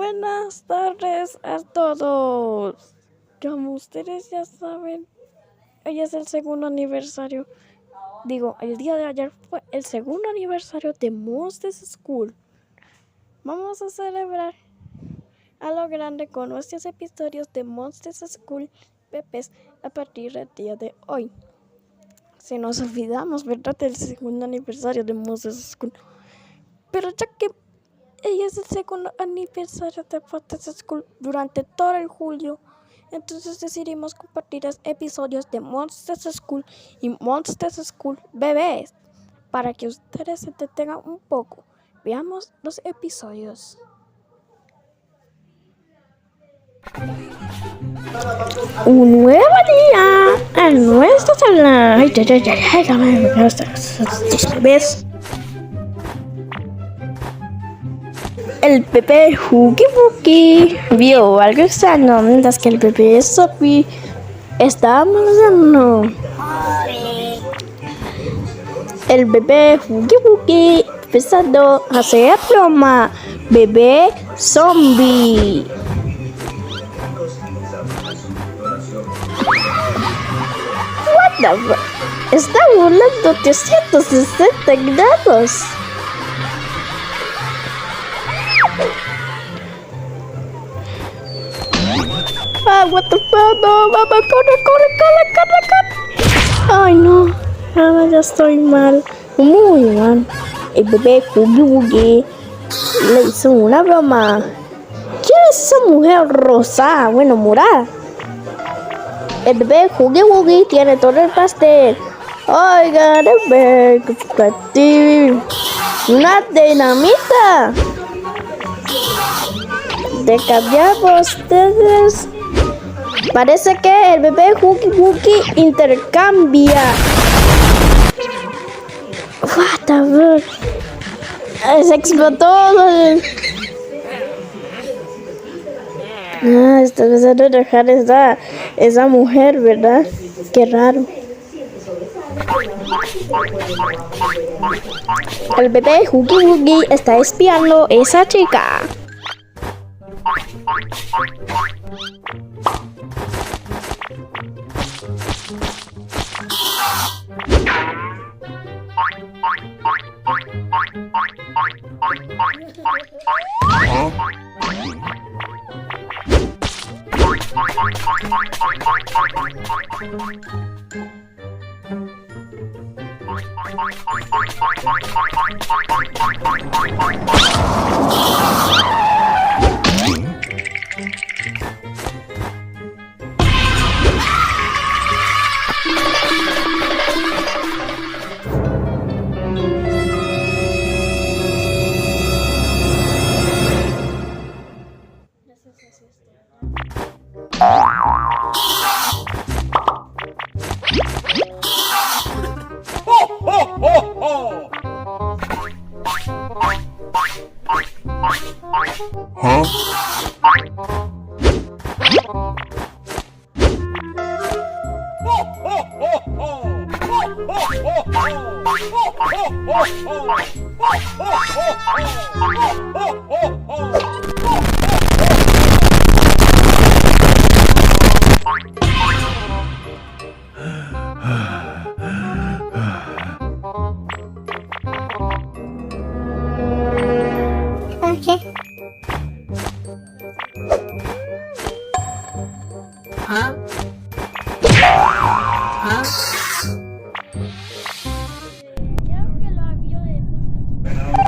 Buenas tardes a todos. Como ustedes ya saben, hoy es el segundo aniversario. El día de ayer fue el segundo aniversario de Monsters School. Vamos a celebrar a lo grande con nuestros episodios de Monsters School Pepes a partir del día de hoy. Se nos olvidamos, ¿verdad?, del segundo aniversario de Monsters School. Pero ya que es el segundo aniversario de Monsters School durante todo el julio, entonces decidimos compartir los episodios de Monsters School y Monsters School Bebés para que ustedes se entretengan un poco. Veamos los episodios. Un nuevo día en nuestra sala. ¿Ves? El bebé Huggy Wuggy vio algo extraño mientras que el bebé Sophie estaba molestando. El bebé Huggy Wuggy empezando a hacer broma. Bebé zombie. What the fuck? Está volando 360 grados. What the fuck, no, mamá, corre. Ay, no, ahora ya estoy mal, muy mal. El bebé Huggy Wuggy le hizo una broma. ¿Quién es esa mujer rosa? Bueno, morada. El bebé Huggy Wuggy tiene todo el pastel. Oigan, el bebé, una dinamita. De cambiar ustedes. Parece que el bebé Huggy Wuggy intercambia. What the fuck? Se explotó. Está empezando a dejar esa mujer, ¿verdad? Qué raro. El bebé Huggy Wuggy está espiando a esa chica.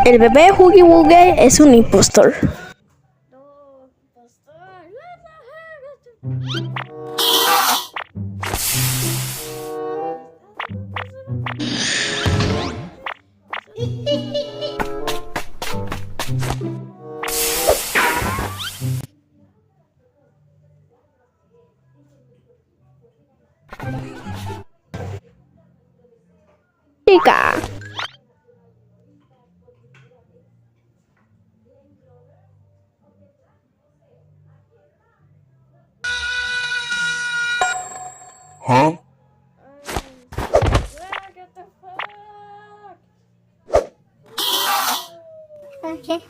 El bebé Huggy Wuggy es un impostor. Chica. Okay.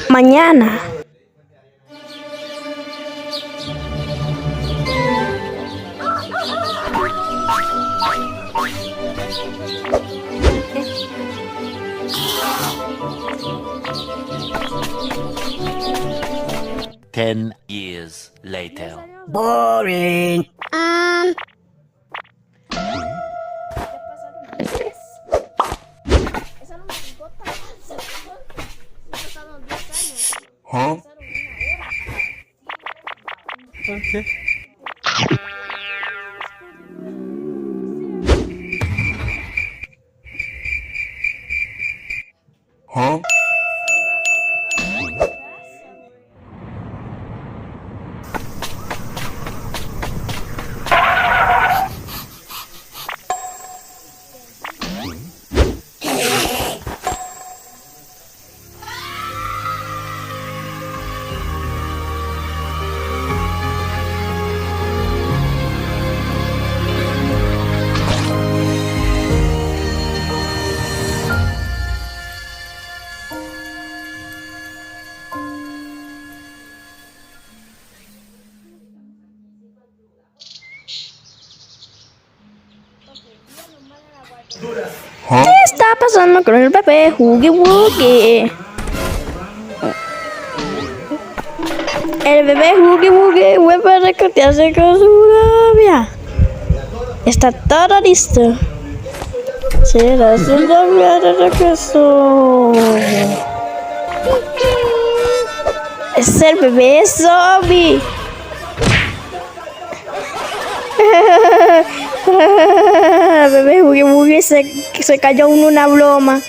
Mañana. Ten years later. Boring. Huh? Okay. Huh? ¿Qué está pasando con el bebé Huggy Wuggy? El bebé Huggy Wuggy vuelve a recotearse con su novia. Está todo listo. Será su novia de regreso. Es el bebé zombie. El bebé Huggy Wuggy se cayó en una broma.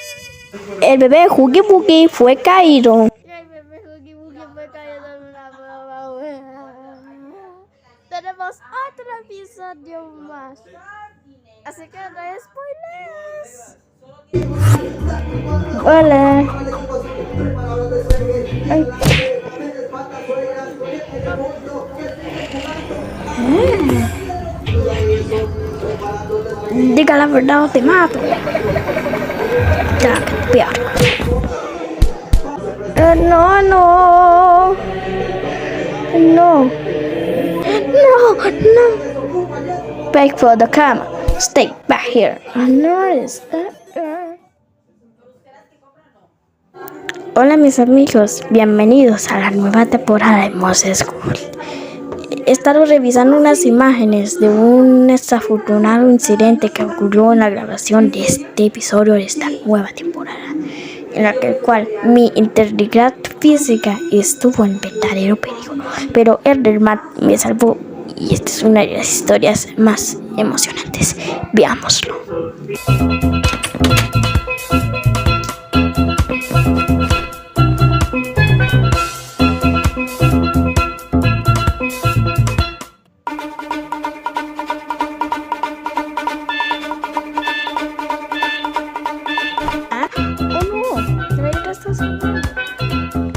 El bebé Huggy Wuggy fue caído. El bebé Huggy Wuggy fue caído en una broma. Tenemos otro episodio más. Así que no hay spoilers. Hola. Ay. Diga la verdad o te mato. Ya, ya. No. No. Back for the camera. Stay back here. Hola mis amigos, bienvenidos a la nueva temporada de Moses School. He estado revisando unas imágenes de un desafortunado incidente que ocurrió en la grabación de este episodio de esta nueva temporada, en la cual mi integridad física estuvo en verdadero peligro, pero Elderman me salvó y esta es una de las historias más emocionantes. Veámoslo.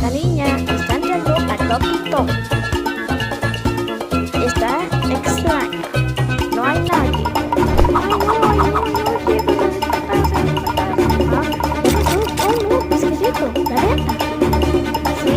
La niña está entrando a Top. Está extraña. No hay nadie. ¿Qué es esto? ¿La alerta? ¿Sí?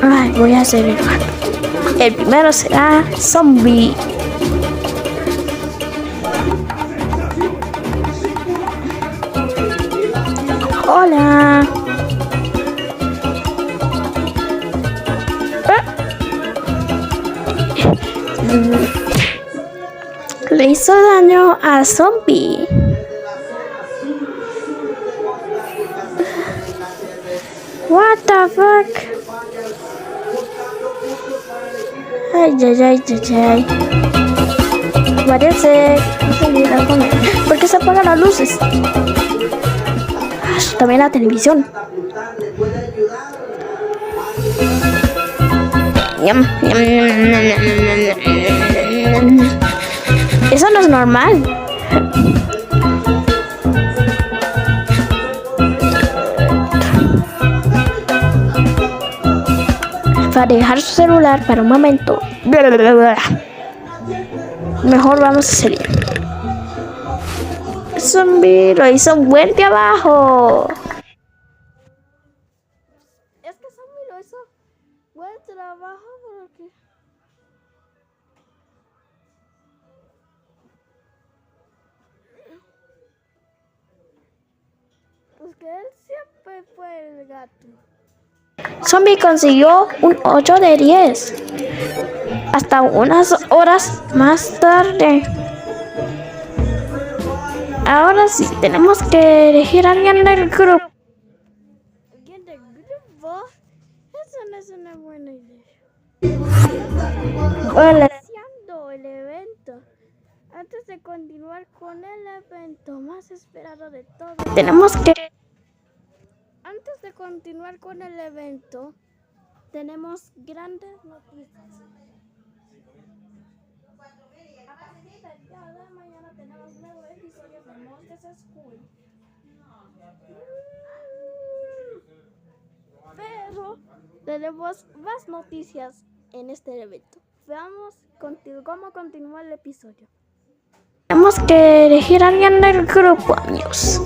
Ay, voy a hacer el gato. El primero será zombie. Hola. Le hizo daño a zombie. What the fuck? Ay, ay, ay, ay, ay. Parece que ¿por qué se apagan las luces? También la televisión. Eso no es normal. Para dejar su celular para un momento. Mejor vamos a seguir. Zombie lo hizo buen trabajo. Es que Zombie lo hizo buen trabajo porque... Pues que él siempre fue el gato. Zombie consiguió un 8 de 10. Hasta unas horas más tarde. Ahora sí, tenemos que elegir a alguien del grupo. ¿Alguien del grupo? Eso no es una buena idea. Hola. Iniciando el evento. Antes de continuar con el evento más esperado de todos. Antes de continuar con el evento, tenemos grandes noticias. A partir del día de mañana tenemos nuevos episodios de Monsters School. Pero tenemos más noticias en este evento. Veamos cómo continúa el episodio. Tenemos que elegir a alguien del grupo, amigos.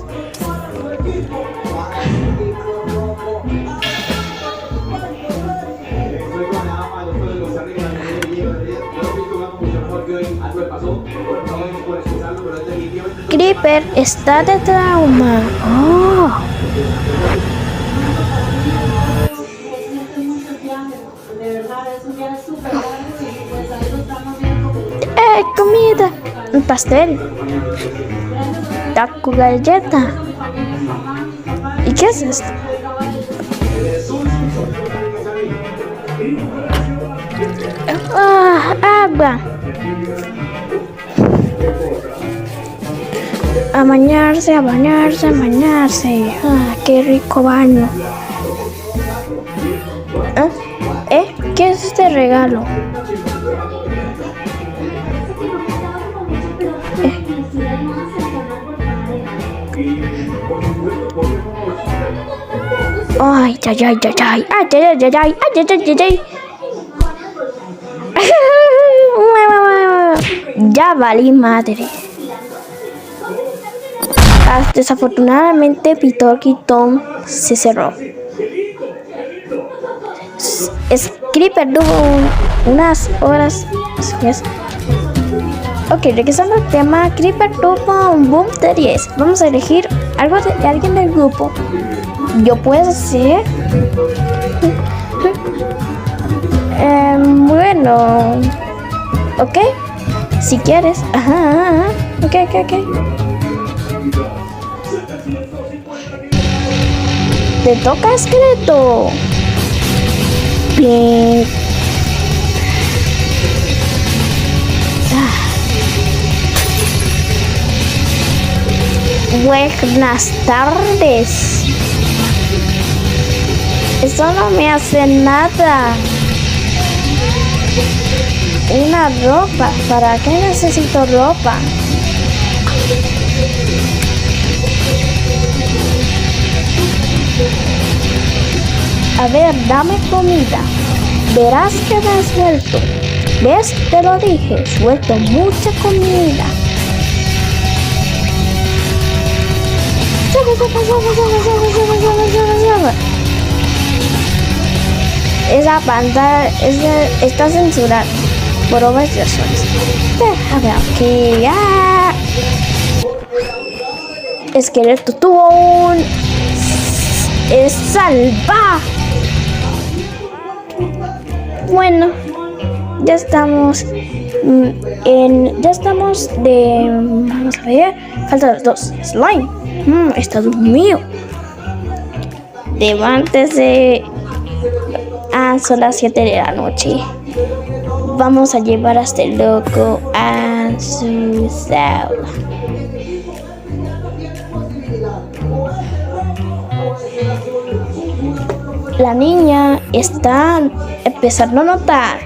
Creeper está de trauma. Oh. Comida. Un pastel. Taco galleta. ¿Y qué es esto? Agua. A bañarse, a bañarse, a bañarse. Qué rico baño. ¿Qué es este regalo? Ay, ay, ay, ay, ay, ay, ay, ay, ay, ay, ay, ay. Ya valí madre. Desafortunadamente Pitor y Tom se cerró. Creeper tuvo unas horas después. Ok, regresando al tema, Creeper tuvo un boom de 10. Vamos a elegir algo de alguien del grupo. Yo puedo ser. Bueno. Ok. Si quieres. Ajá. Ok. Te toca esqueleto. Bien. Buenas tardes. Eso no me hace nada. Una ropa. ¿Para qué necesito ropa? A ver, dame comida. Verás que me he suelto. ¿Ves? Te lo dije. Suelto mucha comida. Esa pantalla está censurada por obras razones. Déjame aquí. ¡Ah! Esqueleto tuvo un salva. Bueno, ya estamos de, vamos a ver, faltan los dos. Slime, está dormido. Levántese. Son las 7 de la noche. Vamos a llevar a este loco a su sala. La niña está empezando a notar.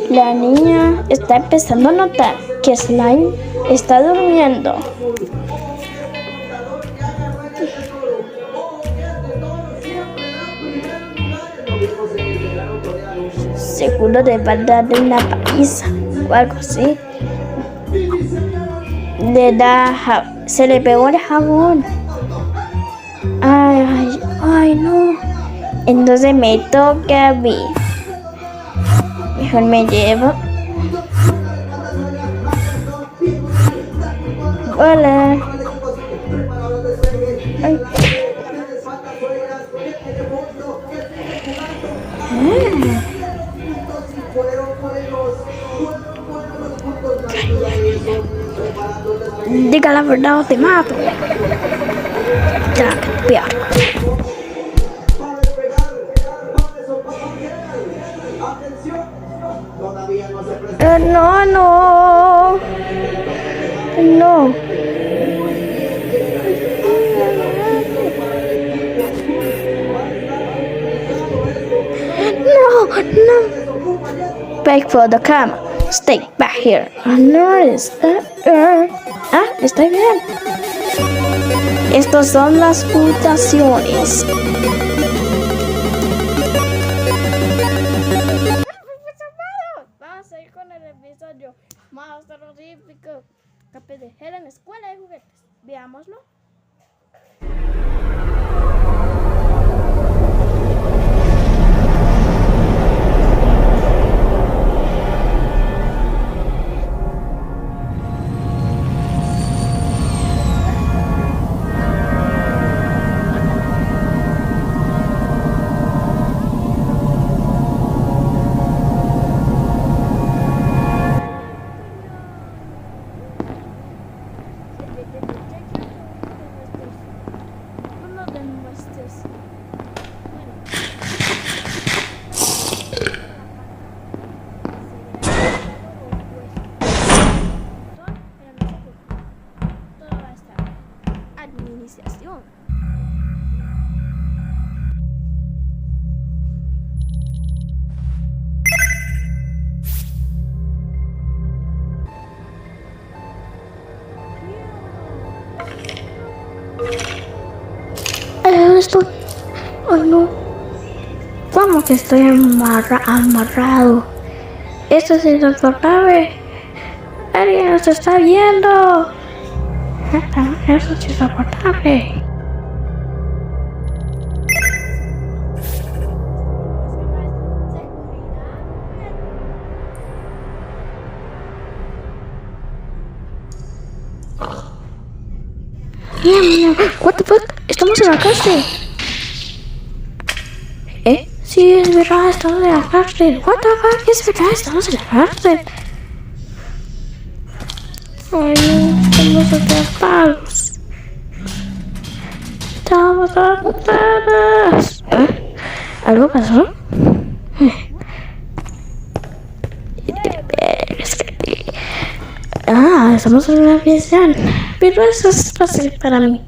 La niña está empezando a notar que Slime está durmiendo. Seguro le va a dar una paliza o algo así. Se le pegó el jabón. Ay, no. Entonces me toca a mí. Mejor me llevo. Hola. Ay. Diga la verdad o te mato. Ya, peor. No. No. Back for the camera. Stay back here. Está bien. Estas son las mutaciones. Vamos a ir con el episodio más terrorífico. Capaz de Helen, escuela de juguetes. Veámoslo. Uno de nuestros. Todo va a estar. Administración. Estoy. Oh no. ¿Cómo que estoy amarrado? Esto es insoportable. Alguien nos está viendo. Eso es insoportable. What the fuck? Estamos en la cárcel. Sí, es verdad, estamos en la cárcel. What the fuck? Es verdad, estamos en la cárcel. Ay, no, estamos atrapados. Estamos atrapados. ¿Algo pasó? Estamos en una prisión. Pero eso es fácil para mí.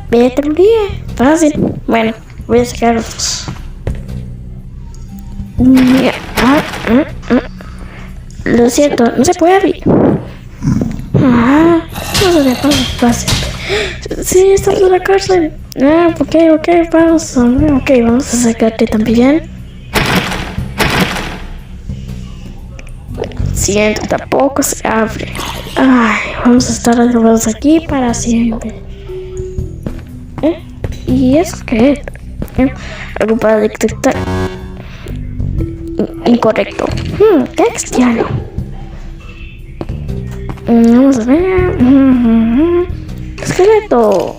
Vete un día. Fácil. Bueno, voy a sacar otros. Lo siento, no se puede abrir. No se puede fácil. Sí, estamos en la cárcel. Ok, vamos. Ok, vamos a sacarte también. Siento, tampoco se abre. Vamos a estar atrapados aquí para siempre. ¿Y eso qué es? Algo para detectar. Incorrecto. Qué extraño. Vamos a ver. Esqueleto.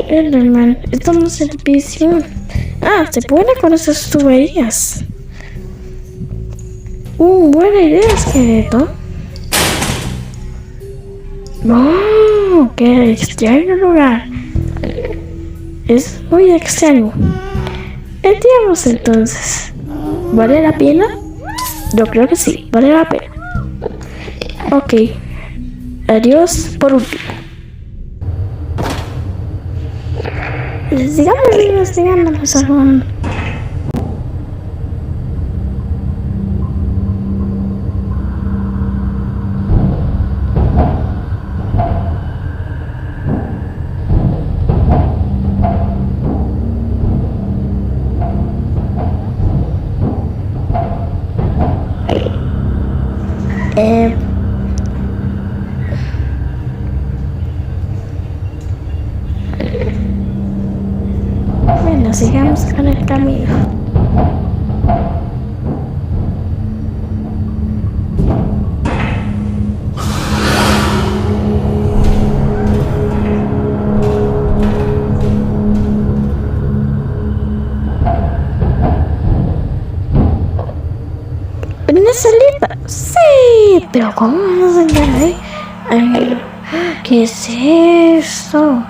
Enderman. Estamos en prisión. Se puede con esas tuberías. Buena idea, esqueleto. Qué extraño lugar. Es muy extraño. Entremos entonces. ¿Vale la pena? Yo creo que sí, vale la pena. Ok. Adiós por último. Sigamos investigando el salón. Bueno, sigamos con el camino. ¿Una salida? Sí, pero ¿cómo vamos a llegar ahí? Ay, ¿qué es esto?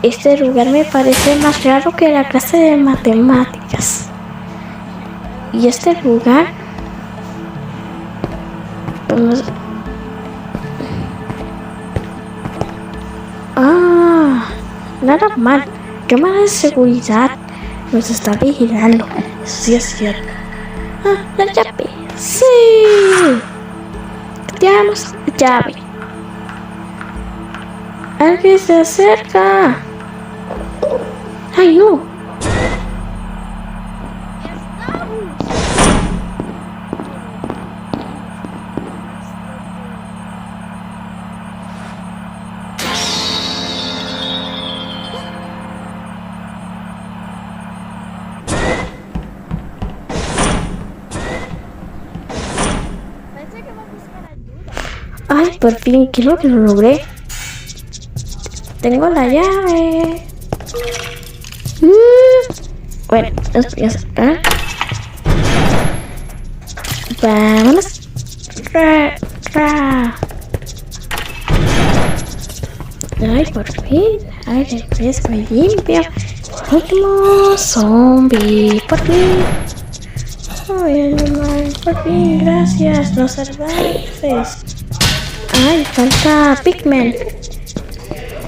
Este lugar me parece más raro que la clase de matemáticas. Y este lugar... nada mal. Cámara de seguridad nos está vigilando. Eso sí es cierto. La llave. Sí. Tenemos la llave. Alguien se acerca. ¡Ay, no! Ay, por fin, creo que lo logré. Tengo la llave. Bueno, vámonos. Ay, por fin. Aire fresco y limpio. Último zombie. Por fin. Ay, por fin, gracias. Nos salvaste. Ay, falta Pigman.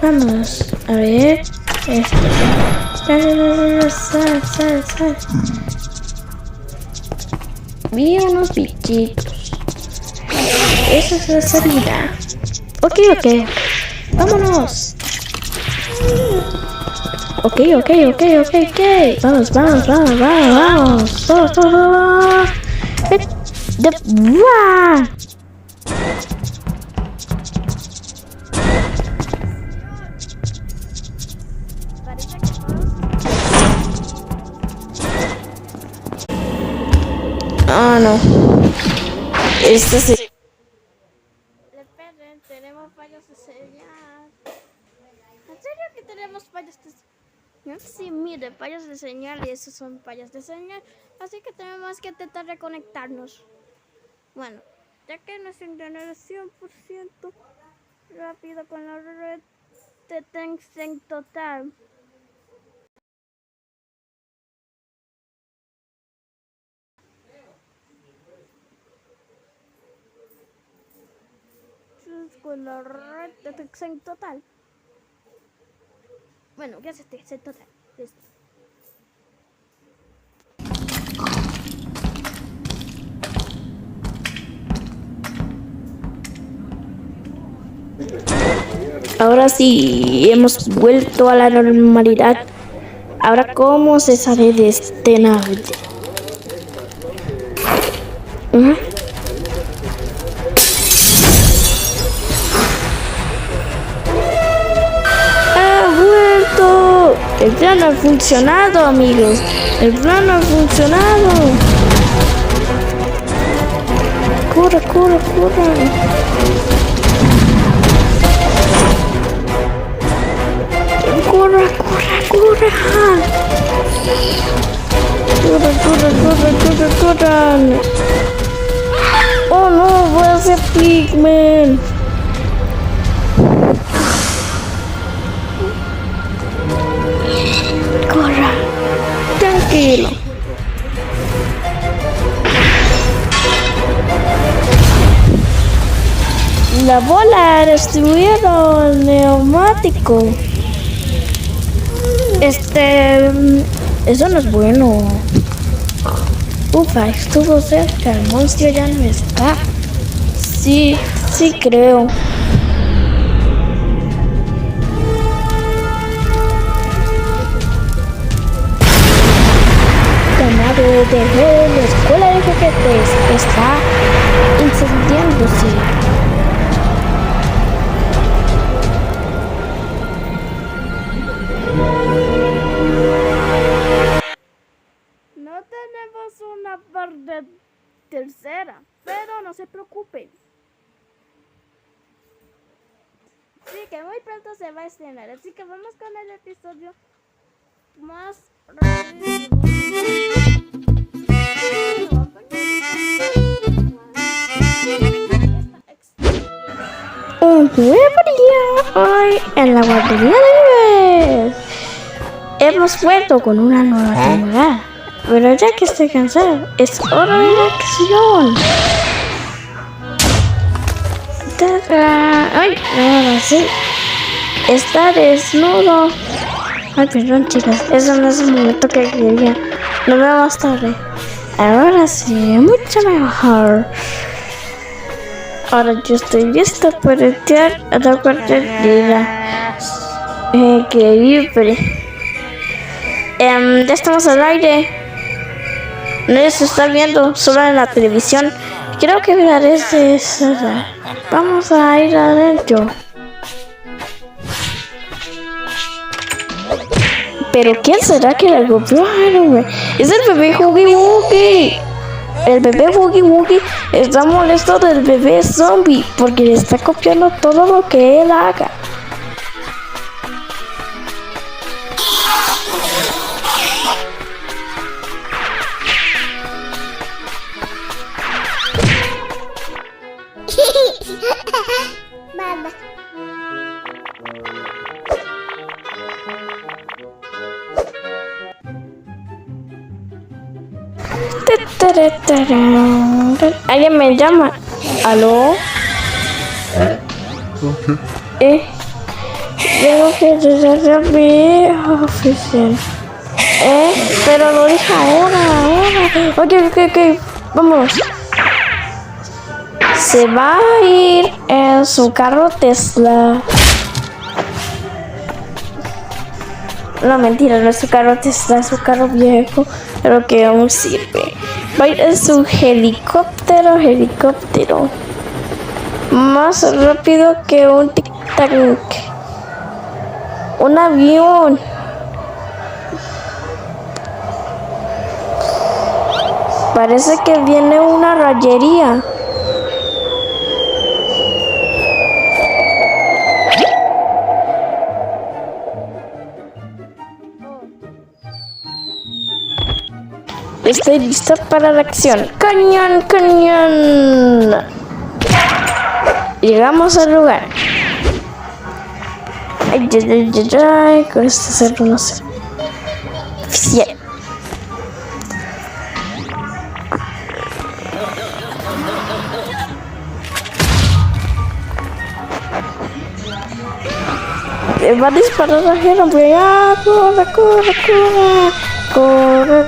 Vamos, a ver. Sal. Vi unos bichitos. Esa es la salida. Ok. Vámonos. Ok. Vamos. ¡Wow! Ah, no. Esto sí. Esperen, tenemos fallos de señal. ¿En serio que tenemos fallos de señal? Sí, mire, fallos de señal y esos son fallos de señal. Así que tenemos que intentar reconectarnos. Bueno, ya que nuestro internet es 100% rápido con la red de Tencent total. Con la red de Tencent total. Bueno, ya se Tencent total. Listo. Ahora sí, hemos vuelto a la normalidad. Ahora, ¿cómo se sale de este nave? El plan ha funcionado, amigos. El plan ha funcionado. Corre. Corre. Oh no, voy a ser Pigman. La bola destruyeron neumático. Eso no es bueno. Ufa, estuvo cerca. El monstruo ya no está. Sí, sí creo. Ganado de la escuela de juguetes está incendiándose. No tenemos una parte tercera, pero no se preocupen. Sí, que muy pronto se va a estrenar, así que vamos con el episodio más Un nuevo día hoy en la guardería de bebés. Hemos vuelto con una nueva temporada, pero ya que estoy cansada, es hora de la acción. ¡Tada! ¡Ay! Ahora sí. Está desnudo. Ay, perdón, chicas. Eso no es el momento que quería. Nos vemos más tarde. Ahora sí, mucho mejor. Ahora yo estoy lista para entrar a la guardería. Increíble. Ya estamos al aire. No se está viendo solo en la televisión. Creo que miraré de eso. Vamos a ir adentro. ¿Pero quién será que le golpeó a Iron? Es el bebé Huggy Wuggy. El bebé Huggy Wuggy está molesto del bebé zombie porque le está copiando todo lo que él haga. Alguien me llama. ¿Aló? Tengo que llegar a mi oficina. Pero lo dije ahora. Ok. Vamos. Se va a ir en su carro Tesla. No, mentira, no es su carro Tesla, es su carro viejo, pero que aún sirve. Va a ir en su helicóptero. Más rápido que un tic-tac. Un avión. Parece que viene una rayería. Estoy lista para la acción. ¡Cañón! Llegamos al lugar. Ay, con esto hacerlo no sé. Oficial. Va a disparar a Hero, pero corre. Corre.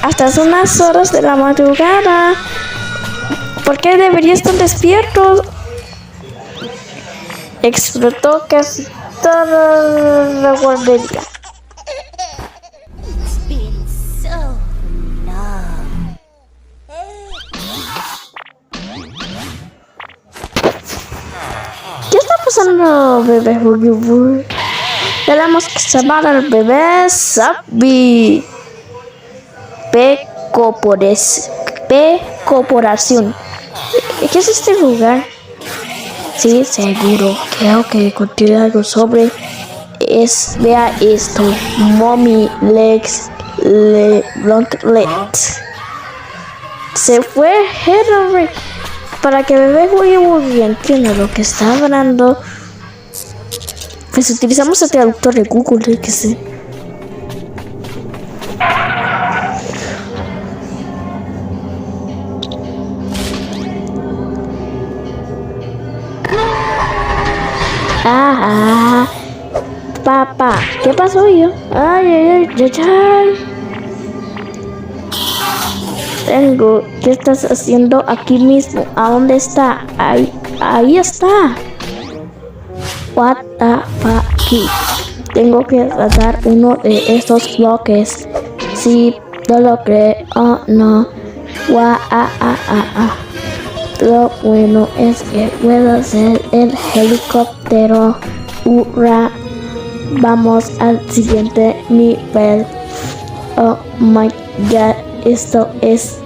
Hasta son las horas de la madrugada. ¿Por qué deberías estar despiertos? Explotó casi toda la guardería. ¿Qué está pasando, bebé Huggy Wuggy? Tenemos que salvar al bebé zombie. P Corporación. ¿Qué es este lugar? Sí, seguro. Creo que contiene algo sobre. Vea esto. Mommy legs. Long legs. Se fue Henry. Para que bebé Huggy Wuggy entienda lo que está hablando. Pues utilizamos el traductor de Google, que sé. Papá, ¿qué pasó yo? Ay. ¿Qué estás haciendo aquí mismo? ¿A dónde está? Ahí está. What the fuck? Tengo que tratar uno de estos bloques. Si no lo creo, no. Lo bueno es que puedo hacer el helicóptero. ¡Hurra! Vamos al siguiente nivel. Oh my god, esto es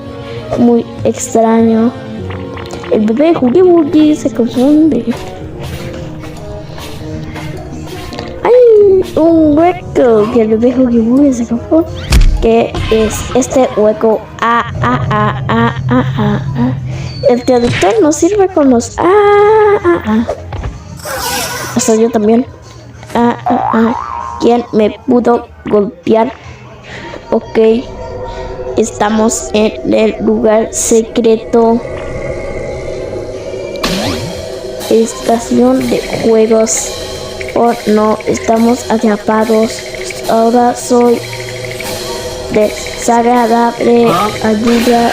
muy extraño. El bebé Huggy Wuggy se confunde. ¡Ay! Un hueco. Que el bebé Huggy Wuggy se confunde. ¿Qué es este hueco? El traductor no sirve con los Hasta yo también. ¿Quién me pudo golpear? Ok. Estamos en el lugar secreto. Estación de juegos. Oh no, estamos atrapados. Ahora soy desagradable. Ayuda.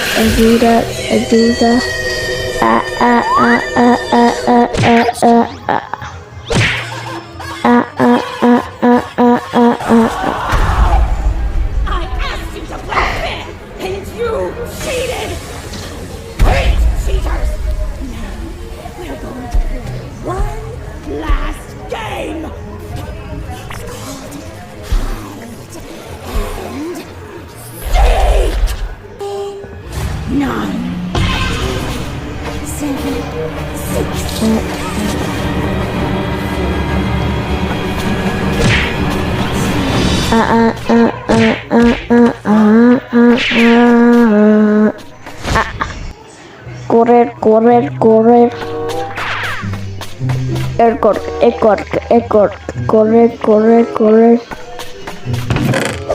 Correr. Correr.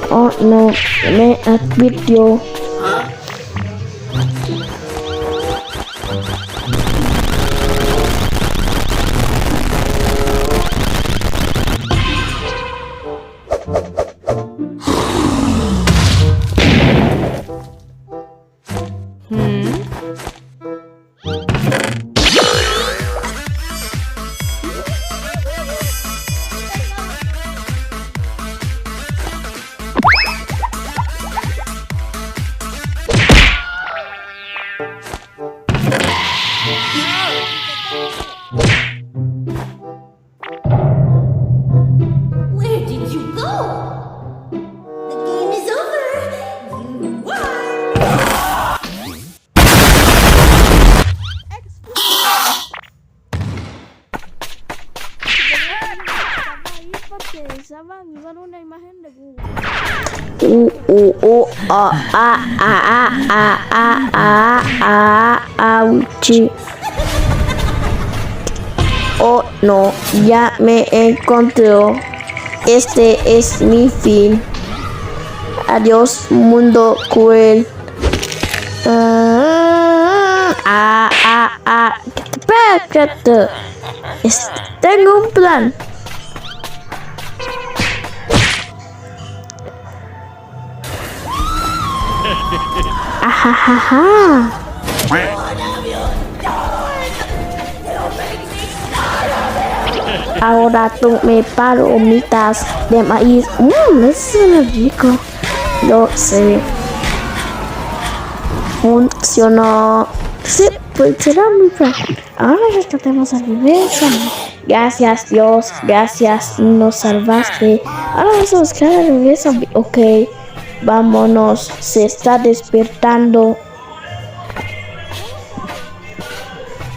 Oh no, me advirtió. Where did you go? The game is over. You won. Una imagen de Google. Auchi. Oh no, ya me encontró. Este es mi fin. Adiós, mundo cruel. Espérate. Tengo un plan. Ajajaja. Ahora tomé palomitas de maíz. Eso es rico. Lo sé. Funcionó. Sí, pues será muy fácil. Ahora rescatemos al bebé. Gracias, Dios. Gracias, nos salvaste. Ahora vamos a buscar al bebé zombie. Ok, vámonos. Se está despertando.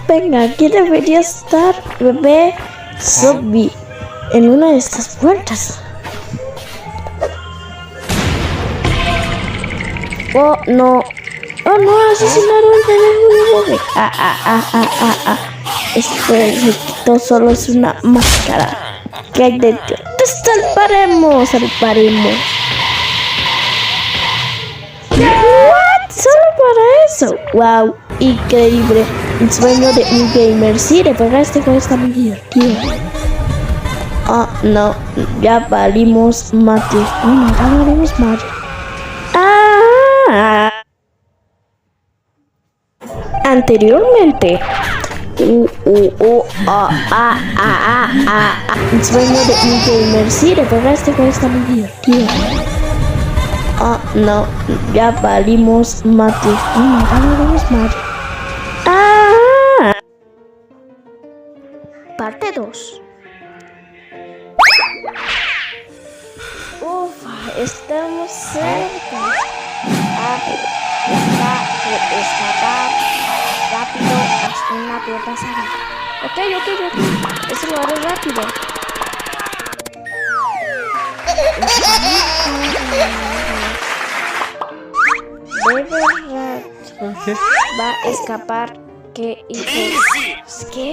Venga, aquí debería estar bebé zombie en una de estas puertas. Oh no, asesinaron al bebé. Este requisito solo es una máscara. ¿Qué hay de ti? ¡Te salvaremos! ¡Salvaremos! ¿What? ¿Solo para eso? ¡Wow! Increíble. El sueño de un gamer. Sí, le pegaste con esta muy divertida. Oh, no. Ya valimos mate. Oh, no, ya valimos mate. Ah. Anteriormente. El sueño de un gamer. Sí, le pegaste con esta muy divertida. Oh, no, ya valimos mate. Oh, no, ya valimos mate. Ah. Parte 2. Uf, estamos cerca. Escapar rápido hasta una puerta salida. Ok. Eso lo haré rápido. Va a escapar. ¿Qué hizo? ¿Qué?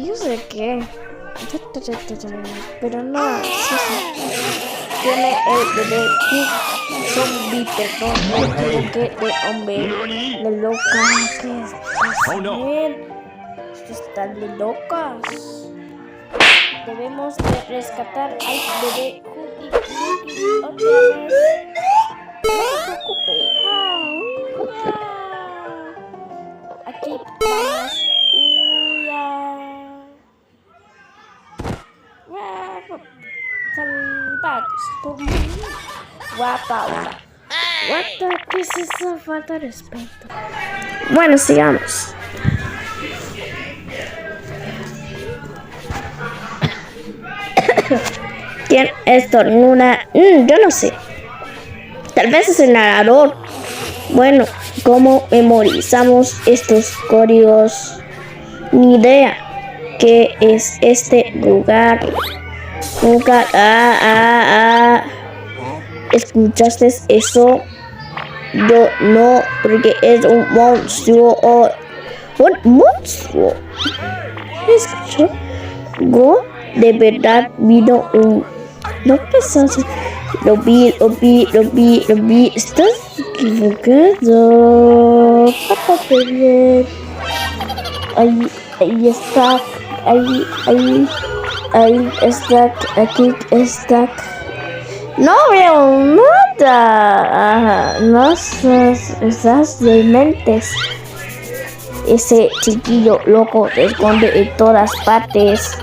Yo sé qué. Pero no. Tiene el bebé zombie, perdón, me equivoqué de hombre. De loca. ¿Qué es? Esto está de locas. Debemos de rescatar al bebé otra vez. No se preocupe. Aquí vamos. Salvados por mí. Guapa. ¿Qué es esa falta de respeto? Bueno, sigamos. ¿Quién estornuda? Yo no sé. Tal vez es el narrador. Bueno, ¿cómo memorizamos estos códigos? Ni idea. ¿Qué es este lugar? ¿Escuchaste eso? Yo no, porque es un monstruo. ¿Un monstruo? ¿Escuchó? De verdad vino un... No pensas. Lo vi. Estás equivocado. Pórtate bien. Ahí está. Ahí está. Aquí está. No veo nada. No estás de mentes. Ese chiquillo loco se esconde en todas partes.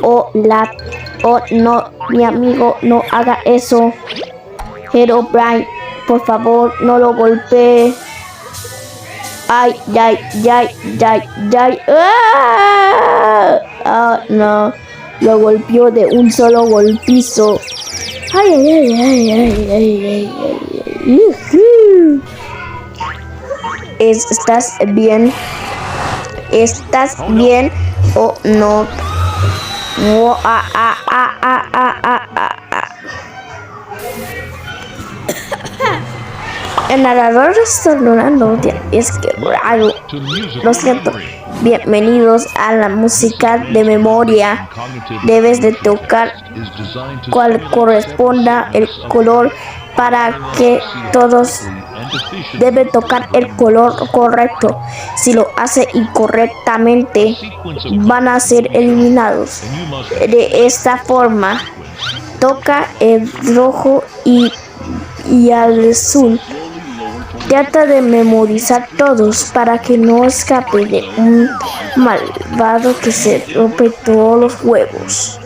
Oh no, mi amigo, no haga eso. Herobrine, por favor, no lo golpee. Ay. Ah, no, lo golpeó de un solo golpizo. Ay. ¿Estás bien? ¿Estás bien o no? El narrador estornudando. Es que raro. Lo siento. Bienvenidos a la música de memoria. Debes de tocar cual corresponda el color para que todos deben tocar el color correcto. Si lo hace incorrectamente, van a ser eliminados. De esta forma, toca el rojo y al azul. Trata de memorizar todos para que no escape de un malvado que se rompe todos los huevos.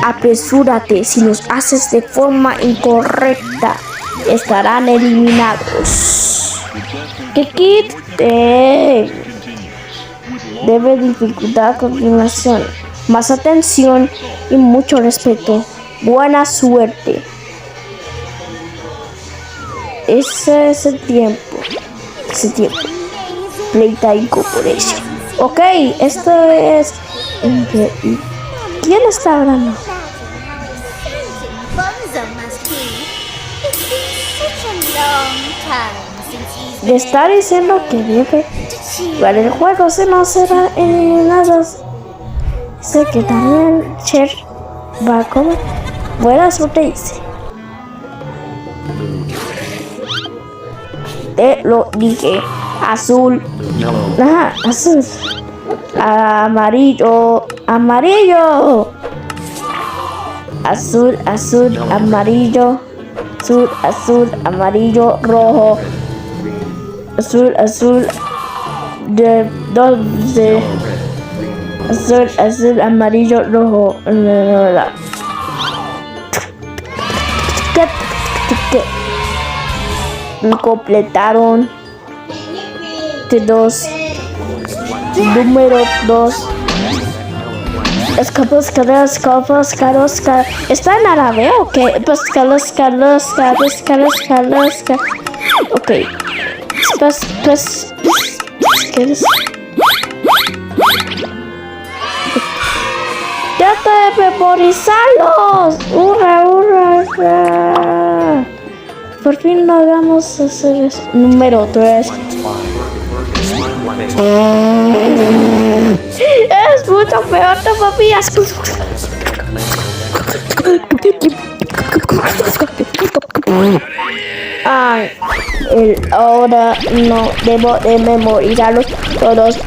Apresúrate, si los haces de forma incorrecta, estarán eliminados. ¿Qué quite? Debe dificultar continuación. Más atención y mucho respeto. Buena suerte. Ese es el tiempo. Playtime Corporation. Ok, esto es... ¿Quién está hablando? Bonzo must be. It's been such a long time since he's Le está diciendo que debe... Para el juego se no será eliminados. Sé que también Cher va a comer. Buena suerte, dice. Te lo dije. Azul. Ajá, azul. Amarillo. Amarillo. Azul, azul, amarillo. Azul, azul, amarillo, rojo. Azul, azul. De dos de azul, azul, amarillo, rojo. Completaron de dos. Número 2. Oscar. ¿Está en árabe o qué? Oscar. Ok. ¿Qué es? ¡Ya te memorizarlos! ¡Hurra! Por fin logramos hacer eso. Número 3. Es mucho peor todavía. Ay, ahora no debo de memorizarlos todos.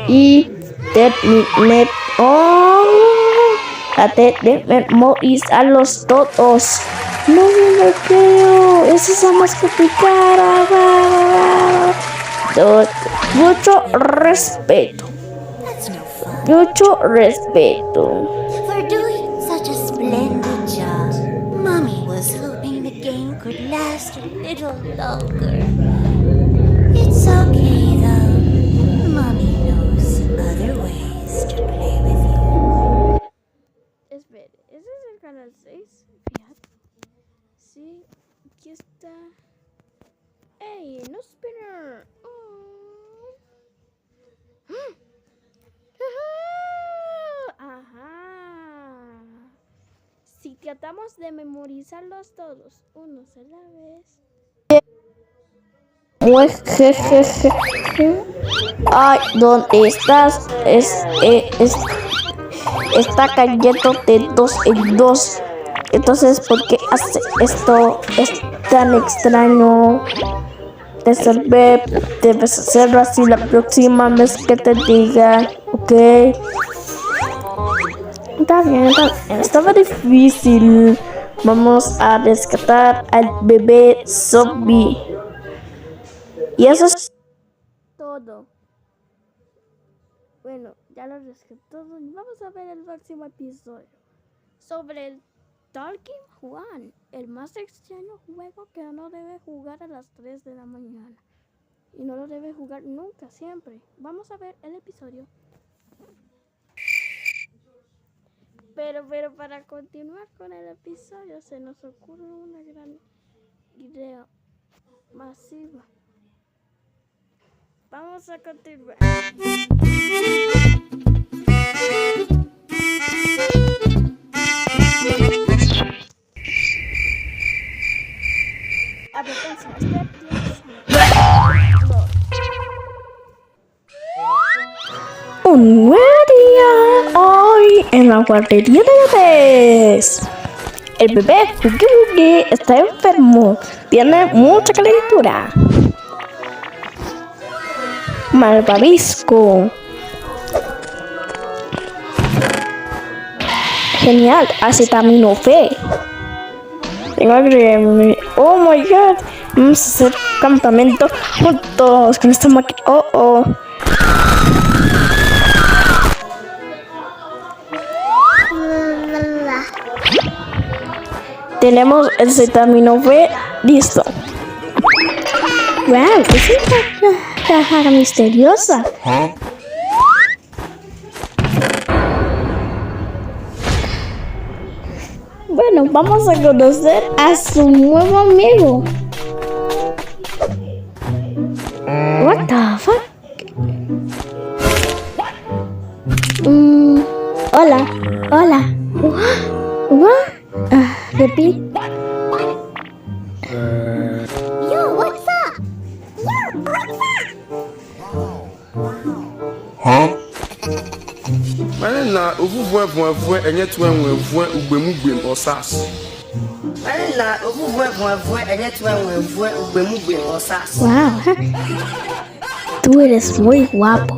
Y terminé de memorizarlos todos. No me lo creo. Eso es más complicado. Mucho respeto. That's no fun. Mucho respeto. For doing such a splendid job, Mommy was hoping the game could last a little longer. It's okay though. Mommy knows other ways to play with you. Espere, ¿ese es el canal 6? Fíjate. Sí, aquí está. ¡Ey! ¡No spinner! Ajá. Si tratamos de memorizarlos todos, unos a la vez. Ay, ¿dónde estás? Está cayendo de 2 en 2. Entonces, ¿por qué hace esto? Es tan extraño. Debes hacerlo así la próxima vez que te diga, ¿ok? Está bien. Estaba difícil. Vamos a rescatar al bebé zombie. Y eso es Todo. Bueno, ya lo rescató. Vamos a ver el próximo episodio sobre el Talking Juan, el más extraño juego que no debe jugar a las 3 de la mañana. Y no lo debe jugar nunca, siempre. Vamos a ver el episodio. Pero para continuar con el episodio se nos ocurre una gran idea masiva. Vamos a continuar. Advertencia, un nuevo día hoy en la guardería de bebés. El bebé Hugi está enfermo, tiene mucha calentura. Malvavisco. Genial, acetaminofén. Tengo que... Oh my god. Vamos a hacer campamento juntos con esta máquina. Oh. Tenemos el acetaminofén listo. Wow, es una caja misteriosa. Bueno, vamos a conocer a su nuevo amigo. na ovuvue enye tu enwevue ugbemugbe osas. Na ovuvue enye tu enwevue ugbemugbe osas. Wow. Tú eres muy guapo.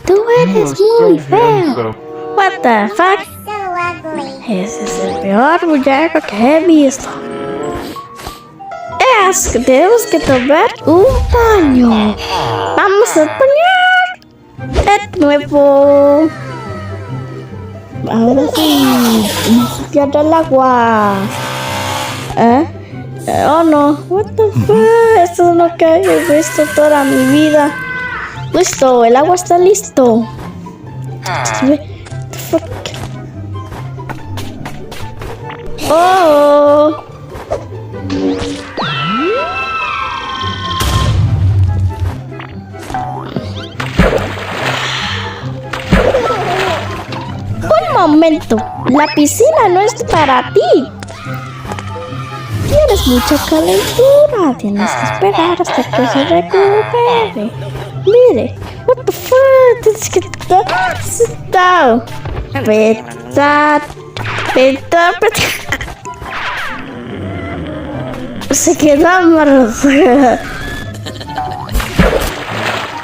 Tú eres muy feo. What the fuck? So ugly. Ese es el peor muñeco que he visto. Tenemos que tomar un baño. Vamos a bañar de nuevo. Ahora sí. Limpiar el agua. Oh no. What the fuck? Esto es lo que he visto toda mi vida. Listo, el agua está listo. What the fuck? Oh. Un momento, la piscina no es para ti. Tienes mucha calentura, tienes que esperar hasta que se recupere. Mire, what the fuck, tienes que estar. Se quedó amarrado.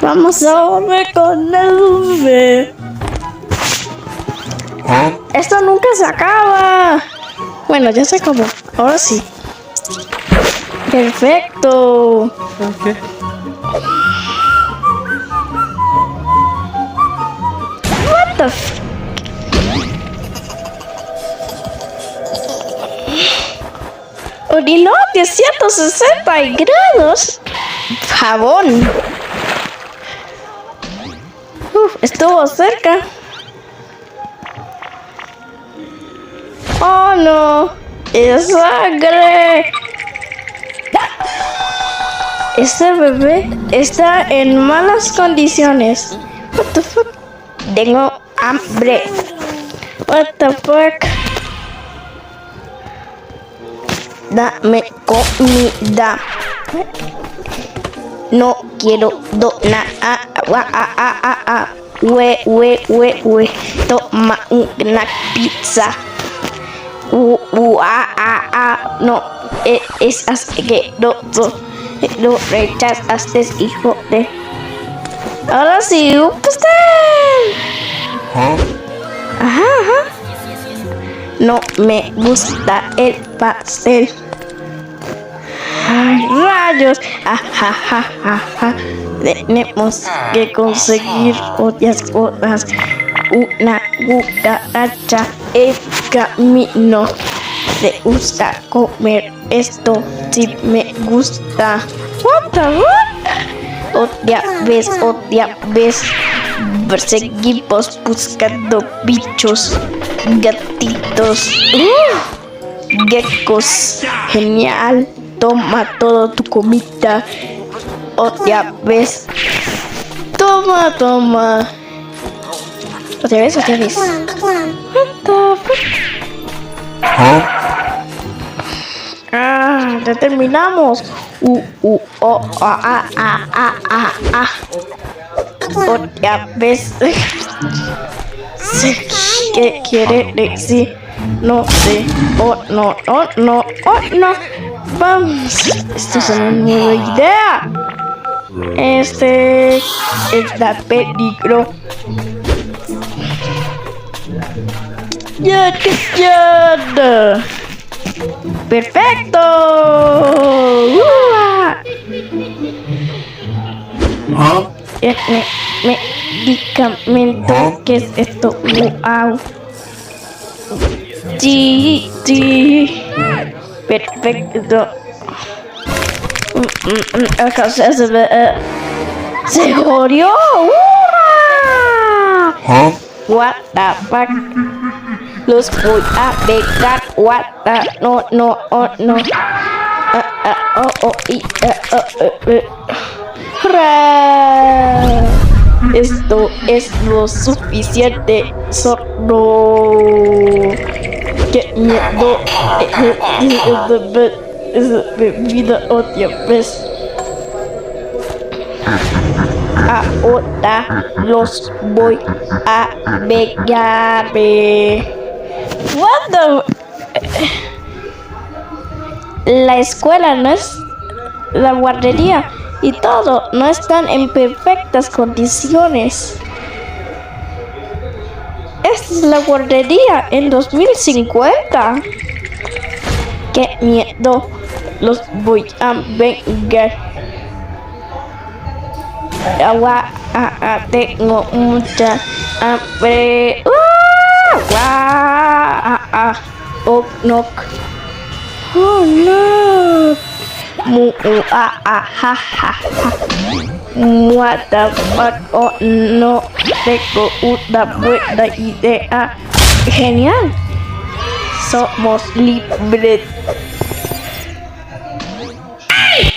Vamos a volver con el bebé. Esto nunca se acaba. Bueno, ya se acabó. Ahora sí. Perfecto. Okay. What the f... Orinó 160 grados. Jabón. Estuvo cerca. Oh no, es sangre. Este bebé está en malas condiciones. What the fuck? Tengo hambre. What the fuck? Dame comida. No quiero donar. Toma una pizza. No, es asqueroso. Lo rechazaste, hijo de... Ahora sí, un pastel. Ajá. No me gusta el pastel. Ay, rayos. Tenemos que conseguir otras cosas. Una cucaracha en camino. ¿Te gusta comer esto? Si me gusta. What the fuck? Otra vez. Seguimos buscando bichos, gatitos, geckos. Genial. Toma todo tu comida. Otra vez. Toma. Otra vez. What the fuck? Ya terminamos. Otra vez. ¿Qué quiere decir? No sé. No. Vamos. Esto es una nueva idea. Este es la peligro. Ya. Perfecto. Medicamento. ¿Qué es esto? Wow. Sí. Perfecto. Acá se ve. Se jodió. What the fuck? Los voy a pegar. What the... No. Esto es lo suficiente. Sordo. Qué miedo. Bebida otra vez. Ahora los voy a pegar. What the... La escuela no es la guardería y todo no están en perfectas condiciones. Esta es la guardería en 2050. ¡Qué miedo! Los voy a vengar. Agua, tengo mucha hambre. Oh no. Oh no. What the fuck? Oh no. Tengo una buena idea. Genial. Somos libres.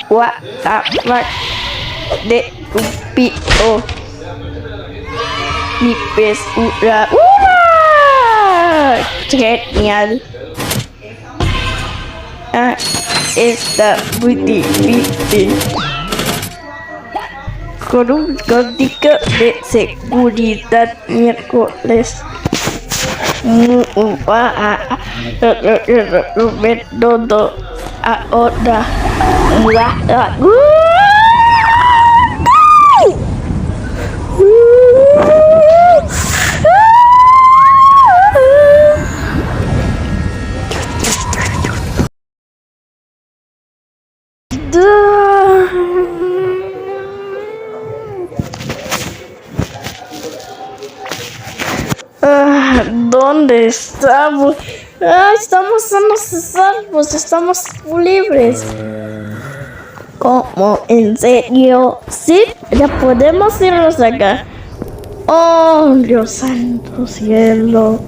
What the fuck? De estúpido. Libres. Genial. Está muy difícil. Con un código de seguridad miércoles. Todo ahora. ¿Dónde estamos? Estamos salvos, estamos libres. ¿Cómo? ¿En serio? Sí, ya podemos irnos acá. Oh, Dios santo cielo.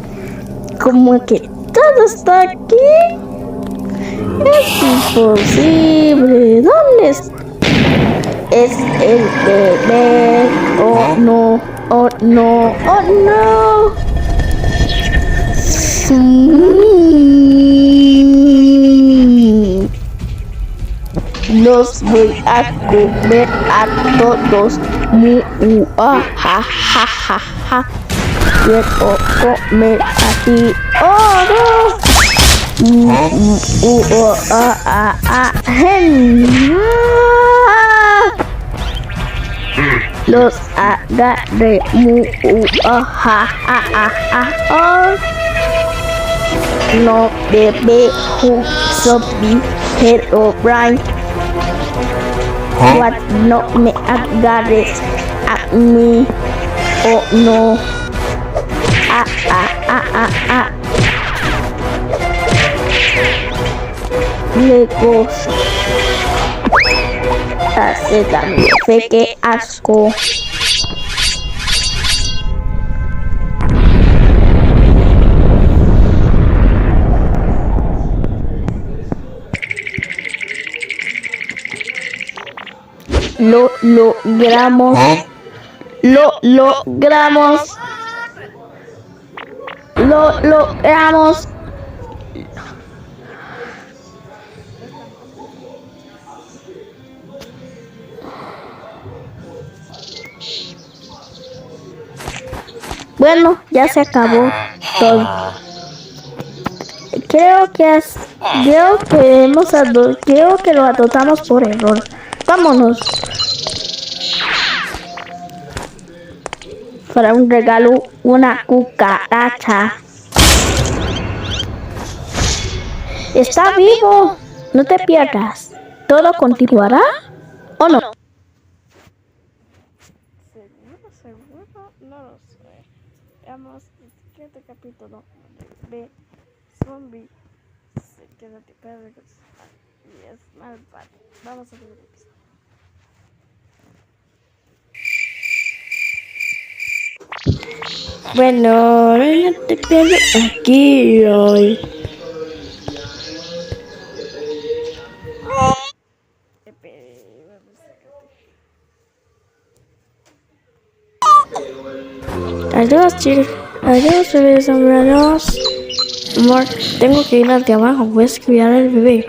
¿Cómo que todo está aquí? Es imposible. ¿Dónde está? Es el bebé. Oh no, oh no, oh no. Los voy a comer a todos. Ja, ja, ja, ja. Quiero comer a ti. Oh, no. Los agarré. No bebé zombie Herobrine. What? No me agarres a mí. Oh no. Legos. Hace también fe, que asco. Lo logramos. Lo logramos. Lo logramos. Bueno, ya se acabó todo. Creo que lo adoptamos por error. Vámonos. Para un regalo, una cucaracha. Está vivo. No te pierdas. ¿Todo continuará o no? Seguro, no lo sé. Veamos el siguiente capítulo de Zombie. Quédate, y es malvado. Vamos a ver el episodio. Bueno, no te pierdas aquí hoy. Adiós, chicos. Adiós, bebés, adiós. Amor, tengo que ir hacia abajo. Voy a escribir al bebé.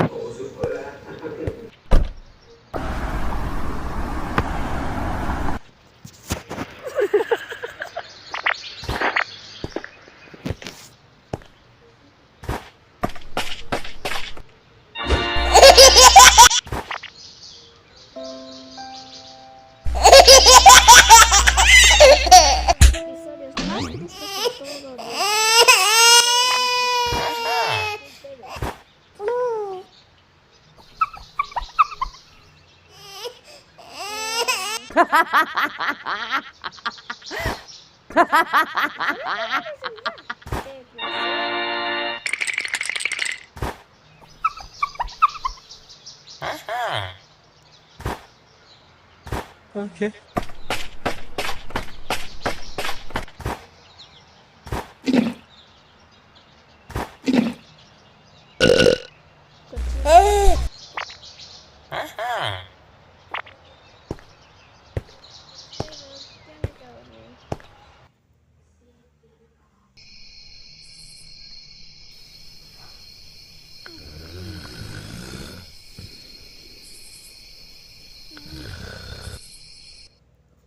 Okay.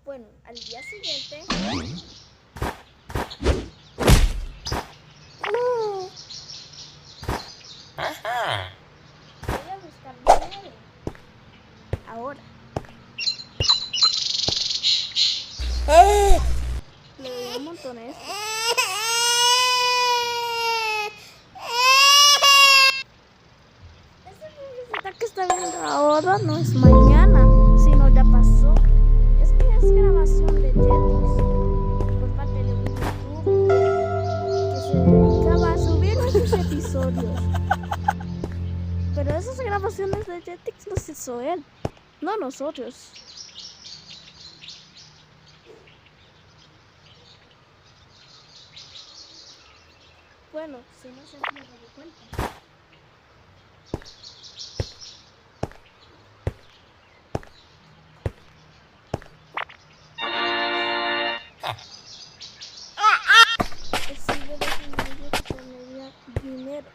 Bueno, al día siguiente. Voy a buscar dinero. Ahora. Le doy un montón a esto. Esa musiquita que está viendo ahora no es mañana, sino ya pasó. Es que es grabación de Jetix por parte de un YouTube que se dedicaba a subir nuestros episodios. Pero esas grabaciones de Jetix las hizo él, no nosotros. Bueno, si no se me dado cuenta. Sigue defendiendo que tenía dinero.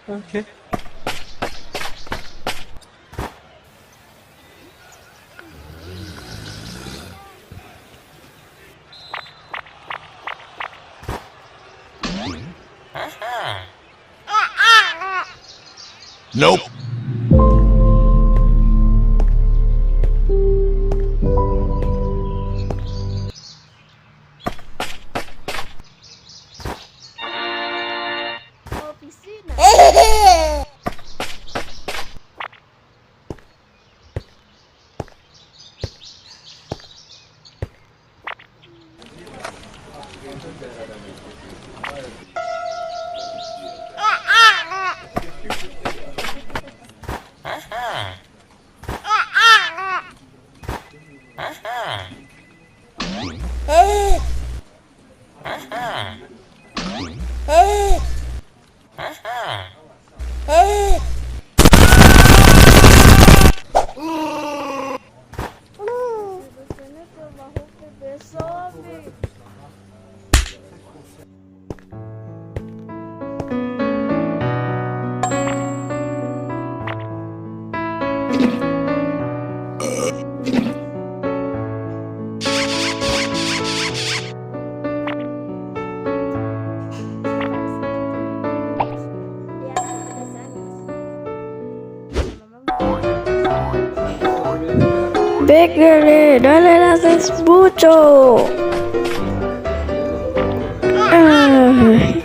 Okay. Nope. Oficina. Tiene trabajo bebé zombie. Pégale, no le haces mucho. Ay.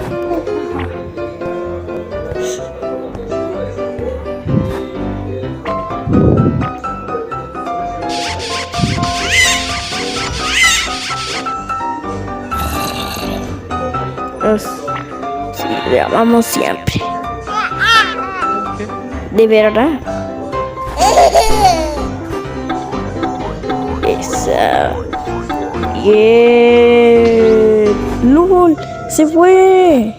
Sí, le amamos siempre. De verdad. Esa. Yeah. ¡Lul! ¡Se fue!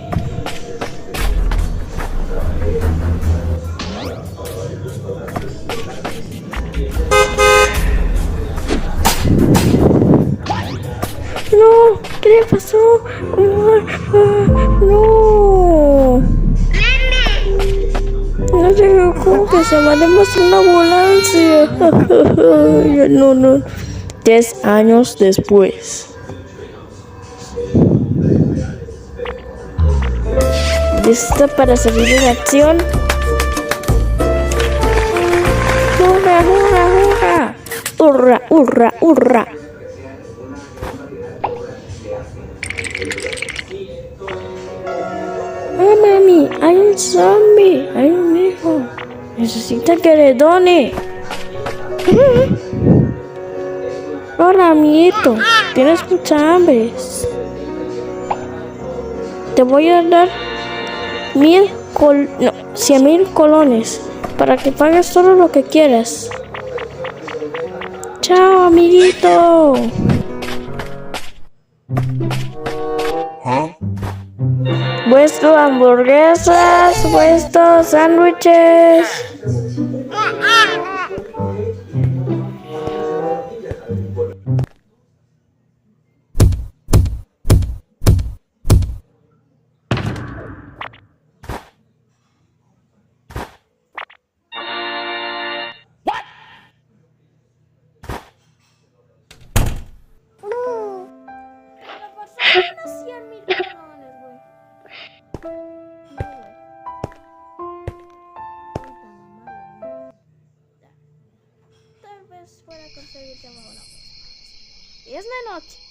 ¡No! ¿Qué le pasó? ¡No! No te preocupes, llamaremos una ambulancia. No, no. 10 años después. ¿Lista para salir en acción? ¡Hurra, hurra, hurra! ¡Hurra, hurra, hurra! Oh, mami, hay un zombie, hay un hijo. Necesita que le done. Hola, amiguito. Tienes mucha hambre. Te voy a dar 100,000 colones para que pagues todo lo que quieras. Chao, amiguito. Huh? Vuestras hamburguesas, vuestros sándwiches. Tal vez pueda conseguir trabajo. Y es de noche.